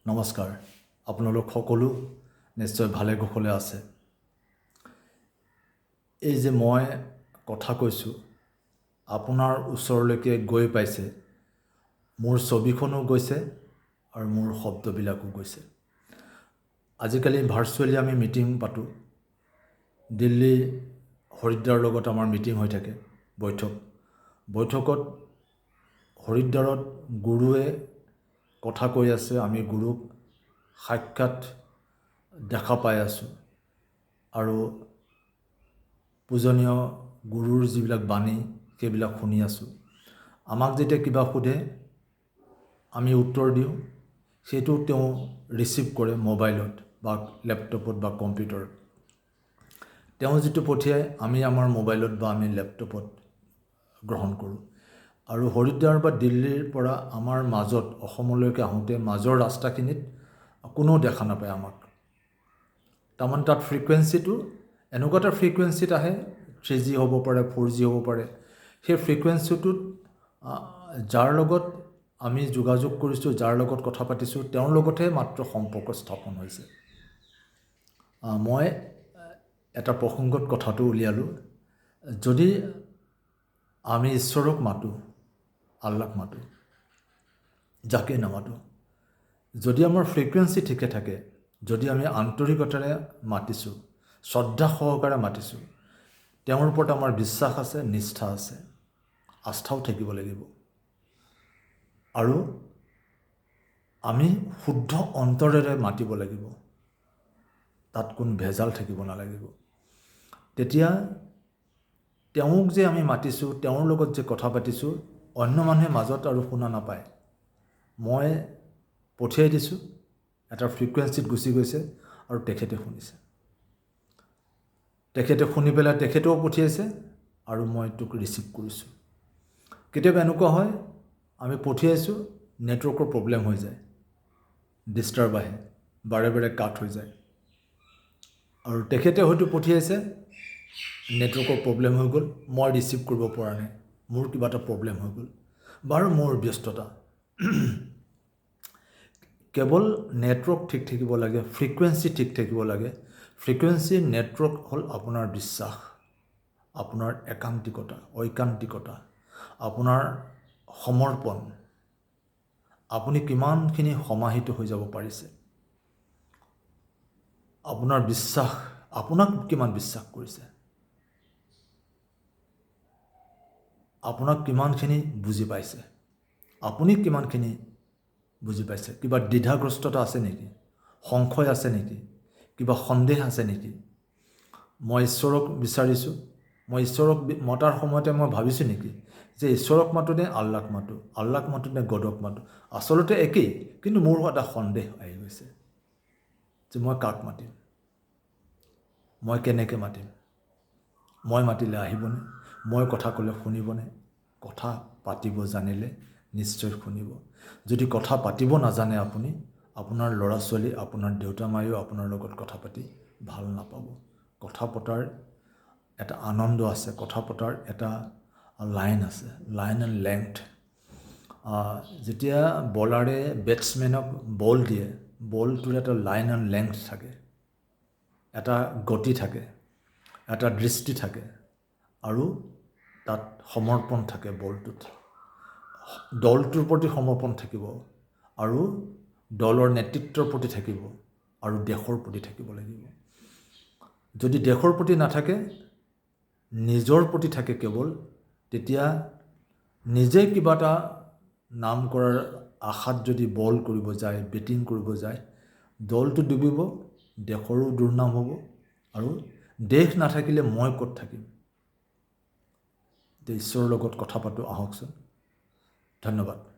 নমস্কাৰ আপোনালোক সকলো নিশ্চয় ভালে কুশলে আছে এই যে মই কথা কৈছোঁ আপোনাৰ ওচৰলৈকে গৈ পাইছে মোৰ ছবিখনো গৈছে আৰু মোৰ শব্দবিলাকো গৈছে আজিকালি ভাৰ্চুৱেলি আমি মিটিং পাতো দিল্লী হৰিদ্বাৰৰ লগত আমাৰ মিটিং হৈ থাকে বৈঠকত হৰিদ্বাৰত গুৰুৱে কথা কৈ আছে আমি গুৰুক সাক্ষাৎ দেখা পাই আছো আৰু পূজনীয় গুৰুৰ যিবিলাক বাণী সেইবিলাক শুনি আছো আমাক যেতিয়া কিবা সোধে আমি উত্তৰ দিওঁ সেইটো তেওঁ ৰিচিভ কৰে মোবাইলত বা ল্যাপটপত বা কম্পিউটাৰত তেওঁ যেটো পঠিয়ায় আমি আমাৰ মোবাইলত বা আমি ল্যাপটপত গ্ৰহণ কৰোঁ আৰু হৰিদ্বাৰ বা দিল্লীৰ পৰা আমাৰ মাজত অসমলৈকে আহোঁতে মাজৰ ৰাস্তাখিনিত কোনো দেখা নাপায় আমাক তাৰমান তাত ফ্ৰিকুৱেন্সিটো এনেকুৱা এটা ফ্ৰিকুৱেন্সিত আহে 3G হ'ব পাৰে 4G হ'ব পাৰে সেই ফ্ৰিকুৱেন্সিটোত যাৰ লগত আমি যোগাযোগ কৰিছোঁ যাৰ লগত কথা পাতিছোঁ তেওঁৰ লগতহে মাত্ৰ সম্পৰ্ক স্থাপন হৈছে মই এটা প্ৰসংগত কথাটো উলিয়ালো যদি আমি ঈশ্বৰক মাতো আল্লাহক মাতো যাকে নামাতো যদি আমাৰ ফ্ৰিকুৱেন্সি ঠিকে থাকে যদি আমি আন্তৰিকতাৰে মাতিছোঁ শ্ৰদ্ধা সহকাৰে মাতিছোঁ তেওঁৰ ওপৰত আমাৰ বিশ্বাস আছে নিষ্ঠা আছে আস্থাও থাকিব লাগিব আৰু আমি শুদ্ধ অন্তৰেৰে মাতিব লাগিব তাত কোনো ভেজাল থাকিব নালাগিব তেতিয়া তেওঁক যে আমি মাতিছোঁ তেওঁৰ লগত যে কথা পাতিছোঁ অন্য মানুহে মাজত আৰু শুনা নাপায় মই পঠিয়াই দিছোঁ এটা ফ্ৰিকুৱেন্সিত গুচি গৈছে আৰু তেখেতে শুনিছে তেখেতে শুনি পেলাই তেখেতেও পঠিয়াইছে আৰু মই তোক ৰিচিভ কৰিছোঁ কেতিয়াবা এনেকুৱা হয় আমি পঠিয়াইছোঁ নেটৱৰ্কৰ প্ৰব্লেম হৈ যায় ডিষ্টাৰ্ব আহে বাৰে বাৰে কাট হৈ যায় আৰু তেখেতে হয়তো পঠিয়াইছে নেটৱৰ্কৰ প্ৰব্লেম হৈ গ'ল মই ৰিচিভ কৰিব পৰা নাই মোৰ কিবা এটা প্ৰব্লেম হৈ গ'ল বাৰু মোৰ ব্যস্ততা কেৱল নেটৱৰ্ক ঠিক থাকিব লাগে ফ্ৰিকুৱেন্সি ঠিক থাকিব লাগে ফ্ৰিকুৱেন্সি নেটৱৰ্ক হ'ল আপোনাৰ বিশ্বাস আপোনাৰ একান্তিকতা ঐকান্তিকতা আপোনাৰ সমৰ্পণ আপুনি কিমানখিনি সমাহিত হৈ যাব পাৰিছে আপোনাৰ বিশ্বাস আপোনাক কিমান বিশ্বাস কৰিছে আপোনাক কিমানখিনি বুজি পাইছে আপুনি কিমানখিনি বুজি পাইছে কিবা দ্বিধাগ্ৰস্ততা আছে নেকি সংশয় আছে নেকি কিবা সন্দেহ আছে নেকি মই ঈশ্বৰক বিচাৰিছোঁ মই ঈশ্বৰক মতাৰ সময়তে মই ভাবিছোঁ নেকি যে ঈশ্বৰক মাতো নে আল্লাহক মাতো নে গডক মাতো আচলতে একেই কিন্তু মোৰ এটা সন্দেহ আহি গৈছে যে মই কাক মাতিম মই কেনেকৈ মাতিম মই মাতিলে আহিবনে মই কথা ক'লে শুনিবনে কথা পাতিব জানিলে নিশ্চয় শুনিব যদি কথা পাতিব নাজানে আপুনি আপোনাৰ ল'ৰা ছোৱালী আপোনাৰ দেউতা মায়েও আপোনাৰ লগত কথা পাতি ভাল নাপাব কথা পতাৰ এটা আনন্দ আছে কথা পতাৰ এটা লাইন আছে লাইন এণ্ড লেংথ যেতিয়া বলাৰে বেটছমেনক বল দিয়ে বলটোৰ এটা লাইন এণ্ড লেংথ থাকে এটা গতি থাকে এটা দৃষ্টি থাকে আৰু তাত সমৰ্পণ থাকে বলটোত দলটোৰ প্ৰতি সমৰ্পণ থাকিব আৰু দলৰ নেতৃত্বৰ প্ৰতি থাকিব আৰু দেশৰ প্ৰতি থাকিব লাগিব যদি দেশৰ প্ৰতি নাথাকে নিজৰ প্ৰতি থাকে কেৱল তেতিয়া নিজে কিবা এটা নাম কৰাৰ আশাত যদি বল কৰিব যায় বেটিং কৰিব যায় দলটো ডুবিব দেশৰো দুৰ্নাম হ'ব আৰু দেশ নাথাকিলে মই ক'ত থাকিম ঈশ্বৰৰ লগত কথা পাতো আহকচোন ধন্যবাদ